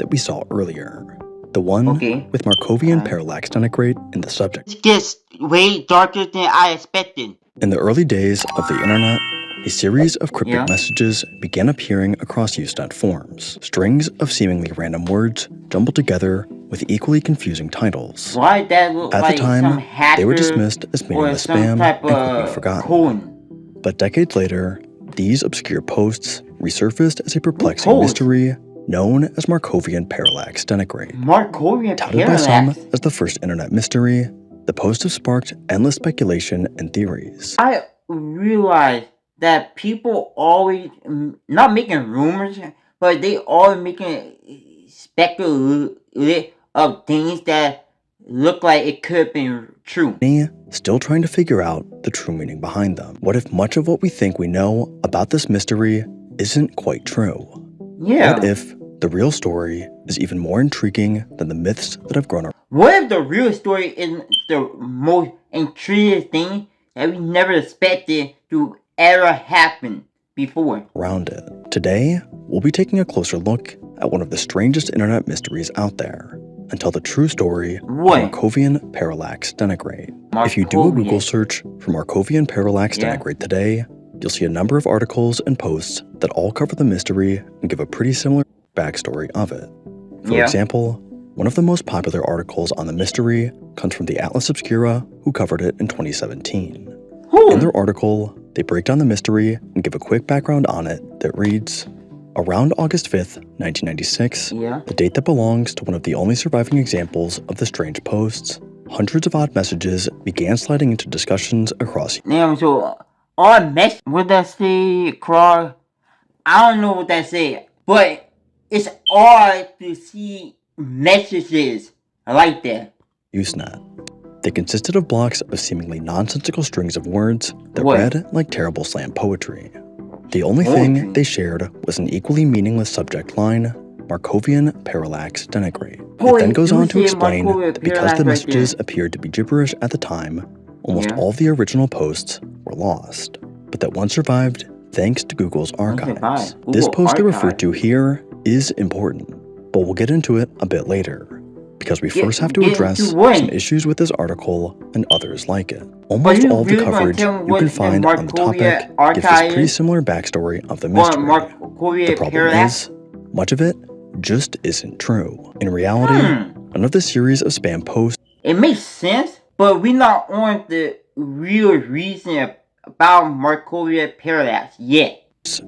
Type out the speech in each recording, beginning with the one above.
that we saw earlier. The one with Markovian parallax denigrate in the subject. It gets way darker than I expected. In the early days of the internet, a series of cryptic messages began appearing across Usenet forums. Strings of seemingly random words jumbled together with equally confusing titles. Why that look At like the time, some hacker they were dismissed as meaningless spam and quickly forgotten. But decades later, these obscure posts resurfaced as a perplexing mystery known as Markovian parallax denigrate. Markovian Touted by some as the first internet mystery, the posts have sparked endless speculation and theories. I realized that people always, not making rumors, but they always making speculative of things that look like it could have been true. Still trying to figure out the true meaning behind them. What if much of what we think we know about this mystery isn't quite true? What if the real story is even more intriguing than the myths that have grown around? What if the real story is the most intriguing thing that we never expected to ever happen before? Around it. Today, we'll be taking a closer look at one of the strangest internet mysteries out there, until the true story of Markovian parallax denigrate. If you do a Google search for Markovian parallax denigrate today, you'll see a number of articles and posts that all cover the mystery and give a pretty similar backstory of it. For example, one of the most popular articles on the mystery comes from the Atlas Obscura, who covered it in 2017. In their article, they break down the mystery and give a quick background on it that reads, around August 5th, 1996, the date that belongs to one of the only surviving examples of the strange posts, hundreds of odd messages began sliding into discussions across. Damn, so odd mess? What that say, Crawl? I don't know what that say, but it's odd to see messages like that. Usenet. They consisted of blocks of seemingly nonsensical strings of words that read like terrible slam poetry. The only thing they shared was an equally meaningless subject line, Markovian parallax denigrate. It then goes on to explain that because the messages appeared to be gibberish at the time, almost all of the original posts were lost, but that one survived thanks to Google's archives. This post they refer to here is important, but we'll get into it a bit later, because we first have to address some issues with this article and others like it. Almost all of the coverage you can find on the topic gives this pretty similar backstory of the mystery. The problem is, much of it just isn't true. In reality, none of the series of spam posts. It makes sense, but we're not on the real reason about Markovian parallax yet.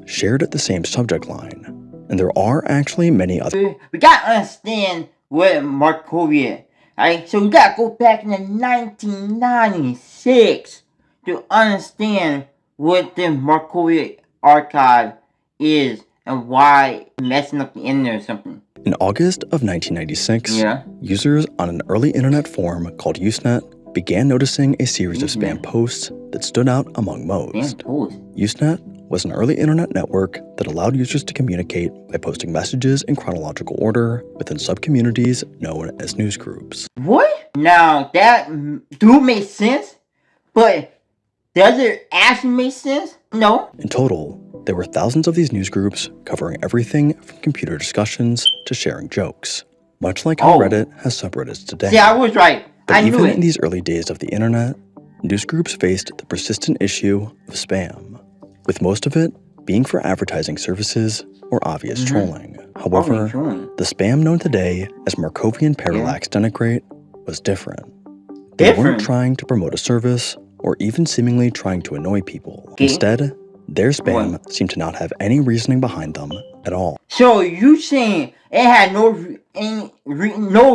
Shared the same subject line, and there are actually many other. We gotta understand what Markovian. Right? So we gotta go back in the 1996 to understand what the Markovian archive is and why it's messing up the internet or something. In August of 1996, users on an early internet forum called Usenet began noticing a series of spam posts that stood out among most. Usenet was an early internet network that allowed users to communicate by posting messages in chronological order within subcommunities known as newsgroups. What? Now, that do make sense, but does it actually make sense? No. In total, there were thousands of these newsgroups covering everything from computer discussions to sharing jokes, much like how Reddit has subreddits today. See, I was right. But even in these early days of the internet, newsgroups faced the persistent issue of spam, with most of it being for advertising services or obvious trolling. However, the spam known today as Markovian parallax denigrate was different. They weren't trying to promote a service or even seemingly trying to annoy people. Instead, their spam seemed to not have any reasoning behind them at all. So you saying it had no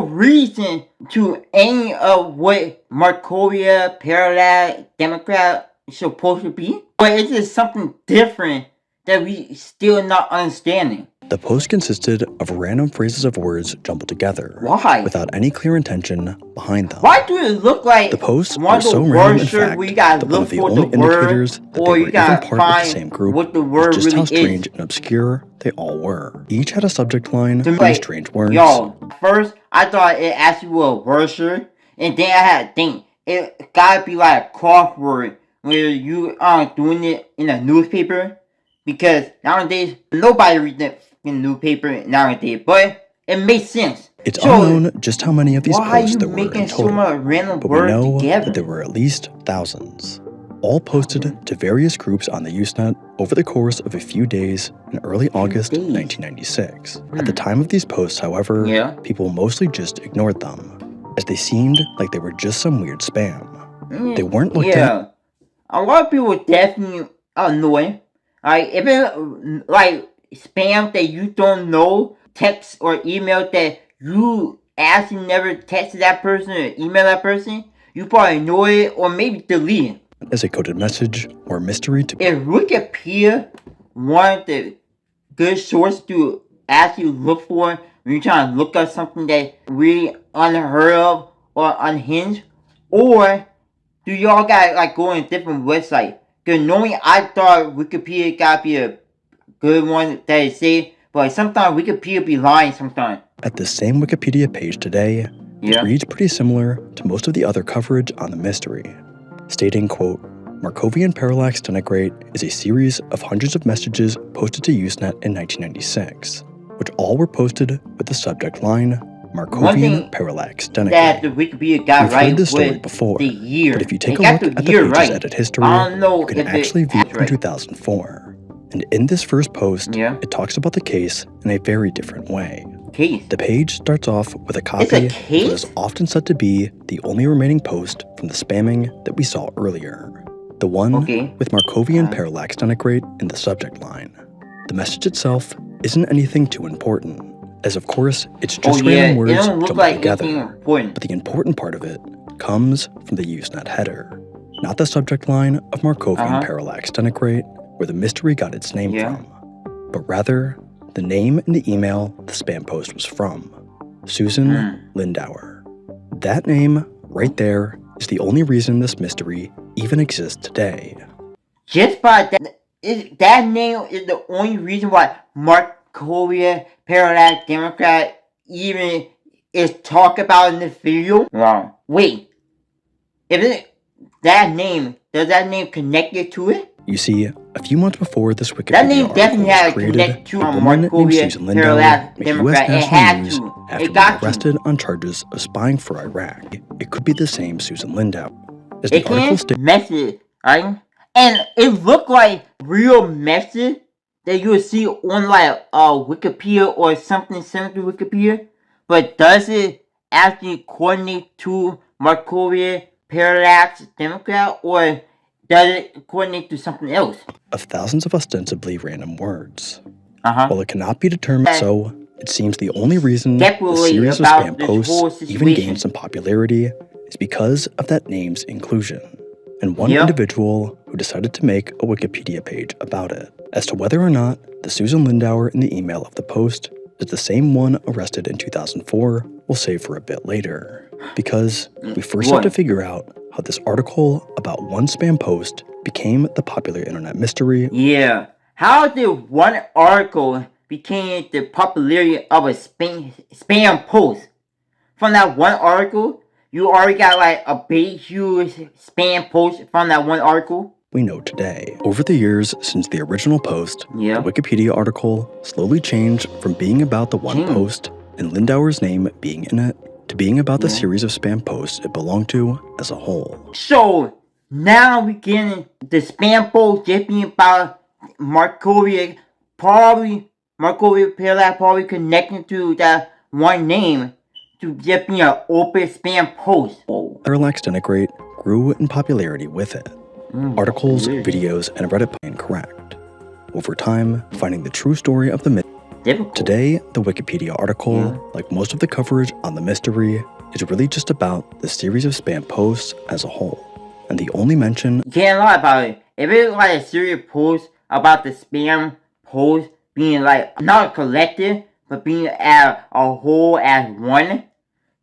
reason to any of what Markovian parallax Democrat is supposed to be? But it's just something different that we still not understanding. The post consisted of random phrases of words jumbled together. Why? Without any clear intention behind them. Why do it look like the posts were so random in fact that one of the only indicators that they were even part of the same group was just how strange and obscure they all were. Each had a subject line with strange words. Yo, first I thought it actually was a word search, and then I had to think it gotta be like a crossword where you are doing it in a newspaper, because nowadays nobody reads it in newspaper nowadays, but it makes sense. It's So, unknown just how many of these why are posts you there were in making so total, much random but we words know together? that there were at least thousands, all posted to various groups on the Usenet over the course of a few days in early August 1996. At the time of these posts, however, people mostly just ignored them, as they seemed like they were just some weird spam. They weren't looked at. A lot of people definitely annoy. Like, if it like spam that you don't know, text or email that you actually never texted that person or email that person, you probably know it or maybe delete it. As a coded message or mystery to. If Wikipedia wanted the good source to actually look for when you're trying to look up something that really unheard of or unhinged, or do y'all gotta like go on a different website? Cause normally I thought Wikipedia gotta be a good one that is safe, but sometimes Wikipedia be lying sometimes. At the same Wikipedia page today, it reads pretty similar to most of the other coverage on the mystery, stating, quote, Markovian parallax denigrate is a series of hundreds of messages posted to Usenet in 1996, which all were posted with the subject line, Markovian parallax denigrate. That the Wikipedia got We've right heard this story with before, the year. but if you take a look at the page's edit history, you can actually view it from 2004. And in this first post, it talks about the case in a very different way. The page starts off with a copy of what is often said to be the only remaining post from the spamming that we saw earlier. The one with Markovian parallax denigrate in the subject line. The message itself isn't anything too important, as of course it's just random words jumbled together. But the important part of it comes from the Usenet header, not the subject line of Markovian parallax denigrate, where the mystery got its name from, but rather the name in the email the spam post was from, Susan Lindauer. That name right there is the only reason this mystery even exists today. Just by that name is the only reason why Markovian parallax Democrat even is talked about in this video? Wow. Wait. That name, does that name connect it to it? You see, a few months before this Wikipedia article was created, a woman named Susan Lindauer made U.S. national news after being arrested on charges of spying for Iraq. It could be the same Susan Lindauer. As the article states, message, right? And it looked like real message that you would see on like Wikipedia or something similar to Wikipedia, but does it actually coordinate to Markovian parallax Democrat, or does it coordinate to something else? Of thousands of ostensibly random words. While it cannot be determined so, it seems the only reason the series of spam posts even gained some popularity is because of that name's inclusion, and one individual who decided to make a Wikipedia page about it. As to whether or not the Susan Lindauer in the email of the post is the same one arrested in 2004, we'll save for a bit later, because we first have to figure out how this article about one spam post became the popular internet mystery. How did one article became the popularity of a spam post? From that one article, you already got like a big, huge spam post from that one article? We know today. Over the years since the original post, the Wikipedia article slowly changed from being about the one post and Lindauer's name being in it to being about the series of spam posts it belonged to as a whole. So now we're getting the spam post just being about Markovian, Markovian parallax probably connecting to that one name to just being an open spam post. Parallax denigrate grew in popularity with it. Articles, videos, and Reddit incorrect. Over time, finding the true story of the mystery. Today, the Wikipedia article, like most of the coverage on the mystery, is really just about the series of spam posts as a whole. And the only mention... You can't lie about it. If it's like a series of posts about the spam post being like, not a collective, but being as a whole as one,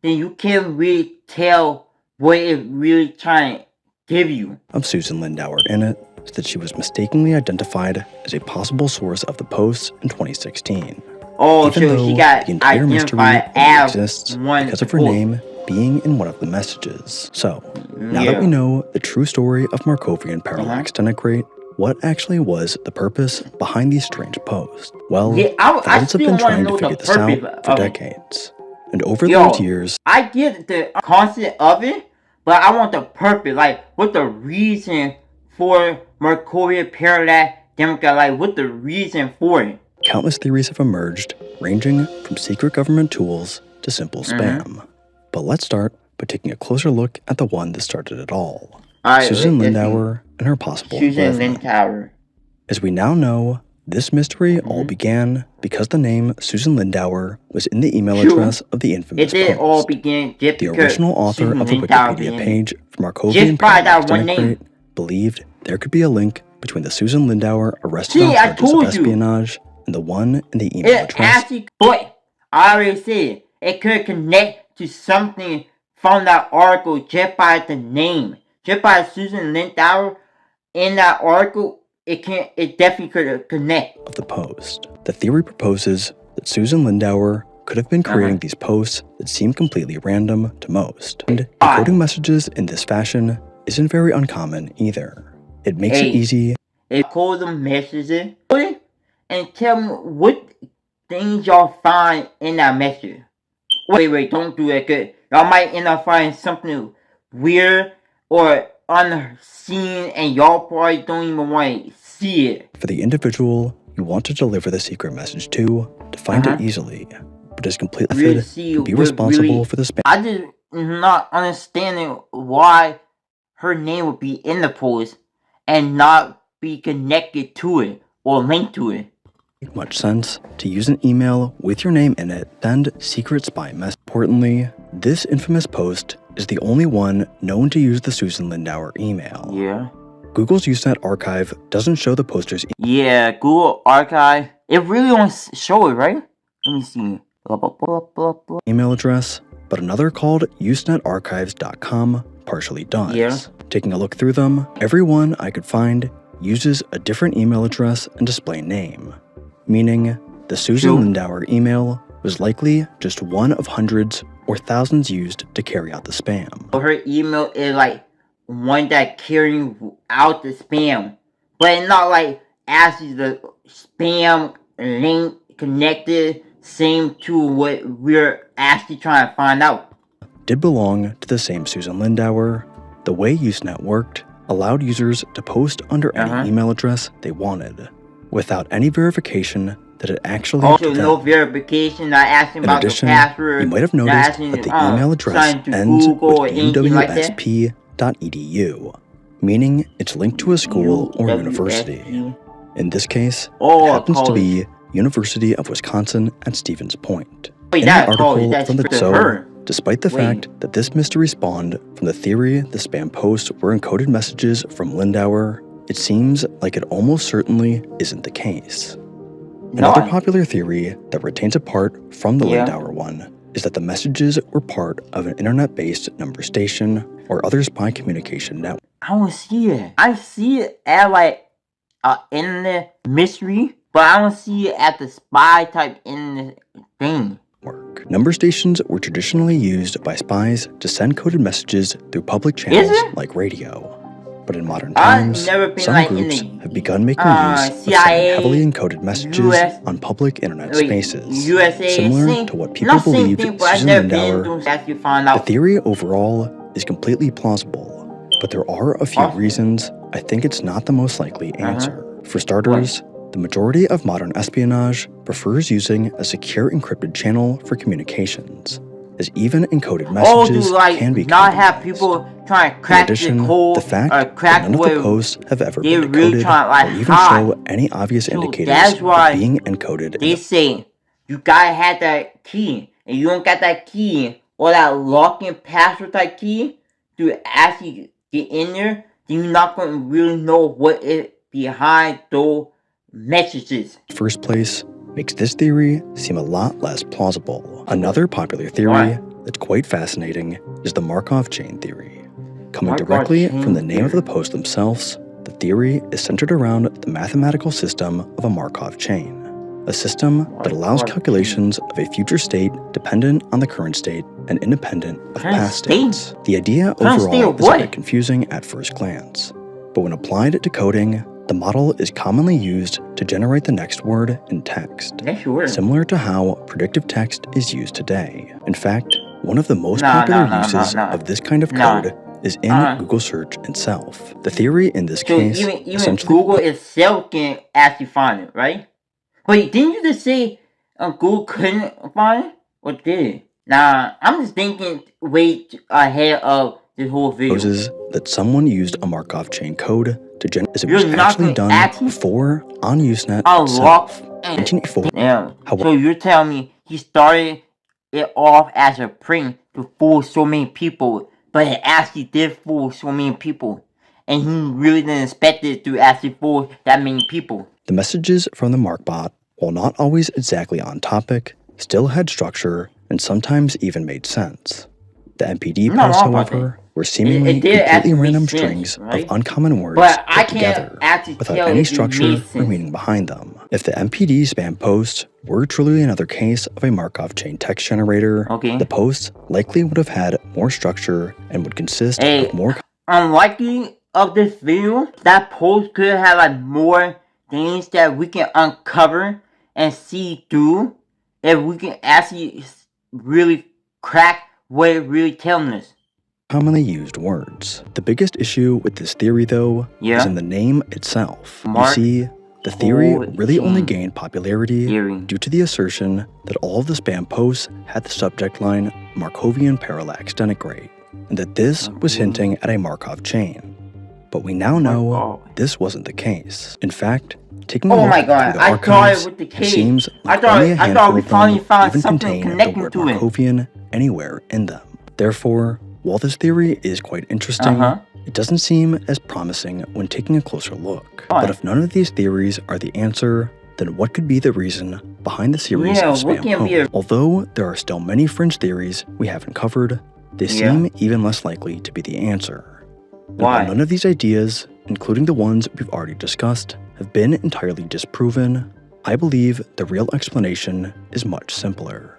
then you can't really tell what it's really trying to give you. Of Susan Lindauer in it, is that she was mistakenly identified as a possible source of the posts in 2016. Even though she got the entire mystery only exists because of her name being in one of the messages. So, now that we know the true story of Markovian parallax denigrate, what actually was the purpose behind these strange posts? Well, Yeah, I thousands have still been want to trying to know figure the this out purpose for of it. decades. And over Yo, those years, I get the concept of it, but I want the purpose. Like, what the reason for Mercurial Parallax Democrat? Like, what the reason for it? countless theories have emerged, ranging from secret government tools to simple spam. But let's start by taking a closer look at the one that started it all. Alright, Susan let's see. Lindauer and her possible Susan involvement. Lindauer. As we now know, this mystery all began because the name Susan Lindauer was in the email address of the infamous It did all post. begin just The because original author Susan of the Lindauer Wikipedia being page for Markovian just by that Parallax one name. Democrat believed there could be a link between the Susan Lindauer arrested See, on I charges of told you. espionage and the one in the email It address. actually, but I already said it could connect to something from that article just by the name, just by Susan Lindauer in that article. It definitely could connect. Of the post. The theory proposes that Susan Lindauer could have been creating these posts that seem completely random to most. And decoding messages in this fashion isn't very uncommon either. It makes it easy. They call them messages and tell me what things y'all find in that message. Wait, don't do that good. Y'all might end up finding something weird or unseen and y'all probably don't even want to see it. For the individual you want to deliver the secret message to find it easily, but is completely fit to be responsible for the spam. I just not understanding why her name would be in the post and not be connected to it or linked to it. Make much sense to use an email with your name in it, send secret spy message. Importantly, this infamous post is the only one known to use the Susan Lindauer email. Yeah. Google's Usenet archive doesn't show the poster's Yeah, Google Archive. It really don't show it, right? Let me see. email address, but another called usenetarchives.com partially does. Yeah. Taking a look through them, every one I could find uses a different email address and display name, meaning the Susan Lindauer email was likely just one of hundreds or thousands used to carry out the spam. Her email is like one that carrying out the spam, but not like actually the spam link connected same to what we're actually trying to find out. Did belong to the same Susan Lindauer. The way Usenet worked allowed users to post under any email address they wanted, without any verification that it actually also no verification, not asking about the password. You might have noticed that the email address ends with uwsp.edu, meaning it's linked to a school or university. In this case, it happens to be University of Wisconsin at Stevens Point. In the article from the So, despite the fact that this mystery spawned from the theory the spam posts were encoded messages from Lindauer, it seems like it almost certainly isn't the case. Another popular theory that retains apart from the Lindauer one is that the messages were part of an internet-based number station or other spy communication network. I don't see it. I see it at like internet mystery, but I don't see it at the spy type internet thing. Number stations were traditionally used by spies to send coded messages through public channels like radio. But in modern times, some groups have begun making use of sending heavily encoded messages on public internet spaces, similar to what people believed Susan Lindauer. The theory overall is completely plausible, but there are a few reasons I think it's not the most likely answer. For starters, the majority of modern espionage prefers using a secure encrypted channel for communications, as even encoded messages can be not have people trying to crack the code the fact or crack that none of the posts have ever been decoded or even show any obvious indicators of being encoded. They say you gotta have that key, and you don't got that key or that locking password type key to actually get in there, then you're not gonna really know what is behind those messages. First place makes this theory seem a lot less plausible. Another popular theory that's quite fascinating is the Markov chain theory. Coming directly from the name of the post themselves, the theory is centered around the mathematical system of a Markov chain, a system that allows calculations of a future state dependent on the current state and independent of past states. The idea overall is a bit confusing at first glance, but when applied to coding, The model is commonly used to generate the next word in text, similar to how predictive text is used today. In fact, one of the most popular uses of this kind of code is in Google search itself. The theory in this case even Google itself can actually find it, right? Wait, didn't you just say Google couldn't find it? Or did it? Nah, I'm just thinking way ahead of this whole video. Supposes that someone used a Markov chain code to generate as it was actually done before on Usenet itself. In 1984. Yeah. So you're telling me he started it off as a prank to fool so many people, but it actually did fool so many people, and he really didn't expect it to actually fool that many people. The messages from the Markbot, while not always exactly on topic, still had structure and sometimes even made sense. The MPD posts, however, were seemingly completely random strings of uncommon words put together without any structure or meaning behind them. If the MPD spam posts were truly another case of a Markov chain text generator, the posts likely would have had more structure and would consist of more... Unlikely of this video, that post could have like more things that we can uncover and see through if we can actually really crack what it really telling us. Commonly used words. The biggest issue with this theory, though, is in the name itself. You see, the theory really only gained popularity due to the assertion that all of the spam posts had the subject line Markovian parallax denigrate, and that this was hinting at a Markov chain. But we now know this wasn't the case. In fact, taking a look through the archives, it seems like only a handful of them even contain the word Markovian anywhere in them. Therefore, while this theory is quite interesting, it doesn't seem as promising when taking a closer look. But if none of these theories are the answer, then what could be the reason behind the series of spam posts? Although there are still many fringe theories we haven't covered, they seem even less likely to be the answer. And while none of these ideas, including the ones we've already discussed, have been entirely disproven, I believe the real explanation is much simpler.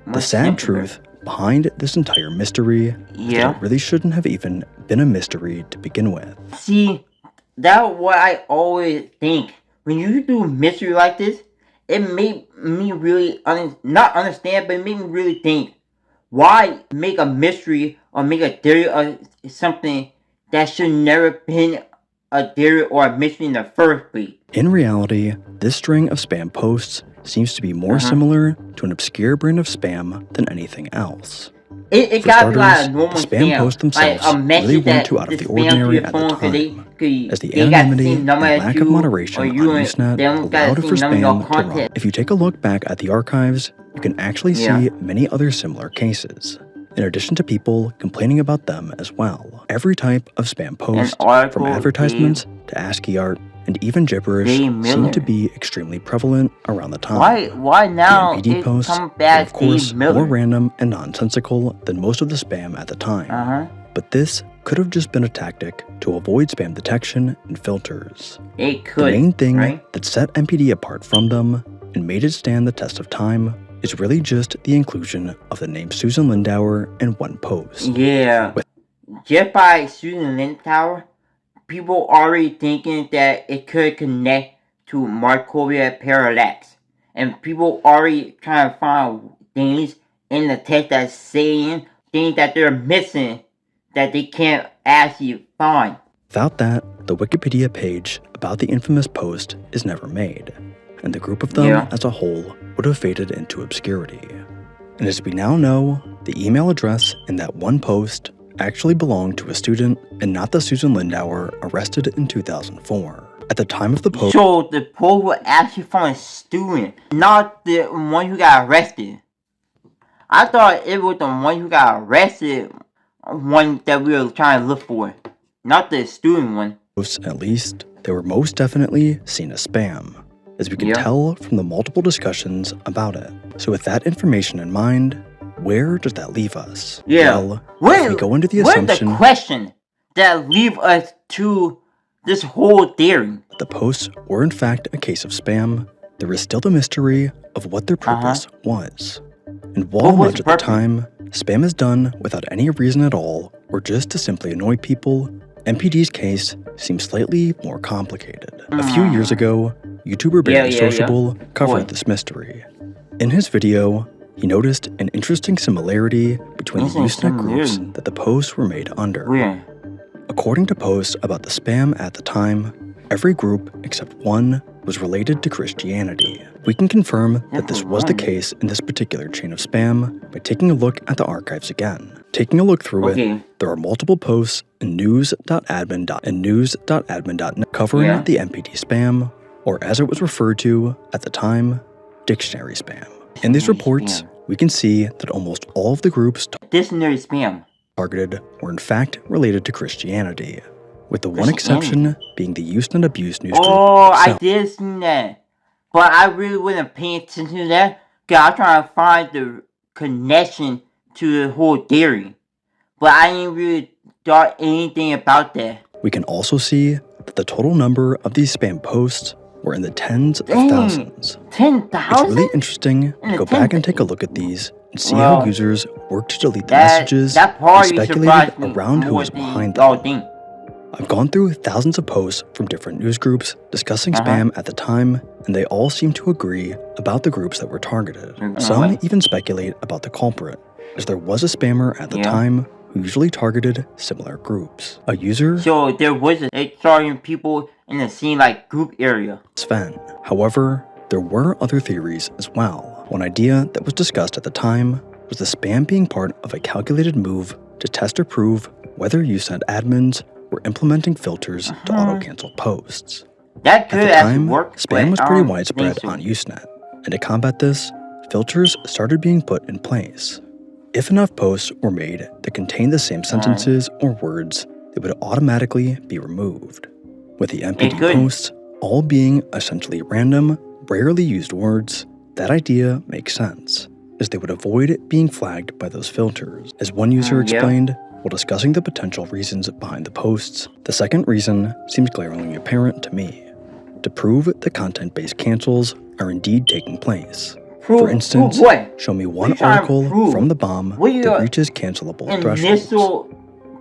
The sad truth behind this entire mystery is that it really shouldn't have even been a mystery to begin with. See, that's what I always think. When you do mystery like this, it made me really, not understand, but it made me really think. Why make a mystery or make a theory or something that should never been a theory or a mystery in the first place? In reality, this string of spam posts seems to be more similar to an obscure brand of spam than anything else. It gotta be like a normal the spam posts themselves really weren't too out of the ordinary at the time, as the anonymity and lack of moderation on Usenet allowed for spam to run. If you take a look back at the archives, you can actually see many other similar cases, in addition to people complaining about them as well. Every type of spam post, from advertisements to ASCII art, and even gibberish, seemed to be extremely prevalent around the time. Why now the MPD posts were, of course, more random and nonsensical than most of the spam at the time. But this could have just been a tactic to avoid spam detection and filters. It could, the main thing that set MPD apart from them and made it stand the test of time is really just the inclusion of the name Susan Lindauer in one post. Just by Susan Lindauer, people already thinking that it could connect to Markovian parallax, and people already trying to find things in the text that's saying things that they're missing that they can't actually find. Without that, the Wikipedia page about the infamous post is never made, and the group of them as a whole would have faded into obscurity. And as we now know, the email address in that one post actually belonged to a student and not the Susan Lindauer arrested in 2004. At the time of the post... So the post was actually from a student, not the one who got arrested. I thought it was the one who got arrested, one that we were trying to look for, not the student one. At least, they were most definitely seen as spam, as we can tell from the multiple discussions about it. So with that information in mind, where does that leave us? Well, if we go into the assumption... the question that leave us to this whole theory? The posts were in fact a case of spam, there is still the mystery of what their purpose was. And while much of the time, spam is done without any reason at all, or just to simply annoy people, MPD's case seems slightly more complicated. A few years ago, YouTuber Barely Sociable covered this mystery. In his video, he noticed an interesting similarity between the Usenet groups that the posts were made under. According to posts about the spam at the time, every group except one was related to Christianity. We can confirm that this was the case in this particular chain of spam by taking a look at the archives again. Taking a look through it, there are multiple posts in news.admin.net covering the MPD spam, or as it was referred to at the time, dictionary spam. In these reports, we can see that almost all of the groups dictionary spam targeted were in fact related to Christianity, with the one exception being the Usenet Abuse news group. Oh, I did see that. But I really wasn't paying attention to that because I was trying to find the connection to the whole theory. But I didn't really thought anything about that. We can also see that the total number of these spam posts were in the tens of thousands. 10,000? It's really interesting to go back and take a look at these and see how users worked to delete the messages and speculated around who was behind them. I've gone through thousands of posts from different news groups discussing spam at the time, and they all seem to agree about the groups that were targeted. Some even speculate about the culprit, as there was a spammer at the time who usually targeted similar groups. A user, so there was a targeting people in the same group area. Sven. However, there were other theories as well. One idea that was discussed at the time was the spam being part of a calculated move to test or prove whether Usenet admins were implementing filters to auto-cancel posts. That could at the time, work, spam was pretty widespread on Usenet, and to combat this, filters started being put in place. If enough posts were made that contained the same sentences or words, they would automatically be removed. With the MPD posts all being essentially random, rarely used words, that idea makes sense, as they would avoid being flagged by those filters. As one user explained, while discussing the potential reasons behind the posts, the second reason seems glaringly apparent to me: to prove that content-based cancels are indeed taking place. For instance, show me one article from the bomb that reaches cancelable thresholds.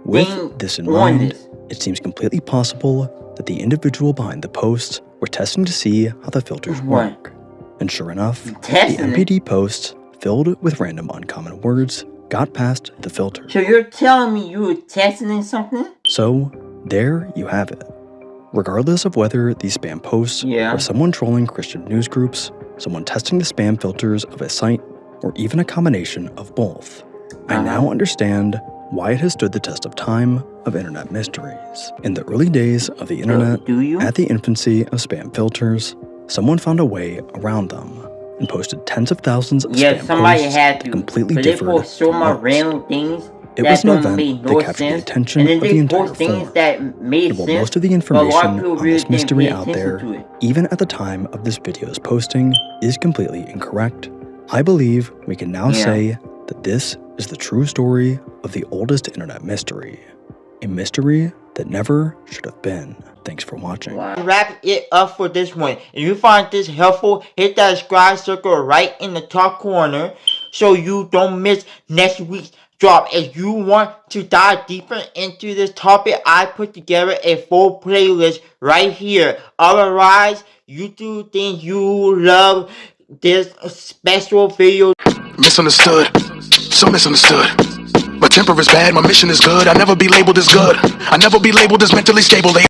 With this in mind, it seems completely possible that the individual behind the posts were testing to see how the filters work. And sure enough, the MPD posts filled with random uncommon words got past the filter. So you're telling me you were testing something? So, there you have it. Regardless of whether these spam posts were someone trolling Christian news groups, someone testing the spam filters of a site, or even a combination of both, I now understand why it has stood the test of time of internet mysteries. In the early days of the internet, at the infancy of spam filters, someone found a way around them and posted tens of thousands of spam posts that completely differed from most. It was an event that captured the attention of the entire forum. And while most of the information on this mystery out there, even at the time of this video's posting, is completely incorrect, I believe we can now say that this is the true story of the oldest internet mystery. A mystery that never should have been. Thanks for watching. Wrap it up for this one. If you find this helpful, hit that subscribe circle right in the top corner so you don't miss next week's drop. If you want to dive deeper into this topic, I put together a full playlist right here. Otherwise, you do think you love this special video. Misunderstood, so misunderstood. My temper is bad, my mission is good. I never be labeled as good. I never be labeled as mentally stable.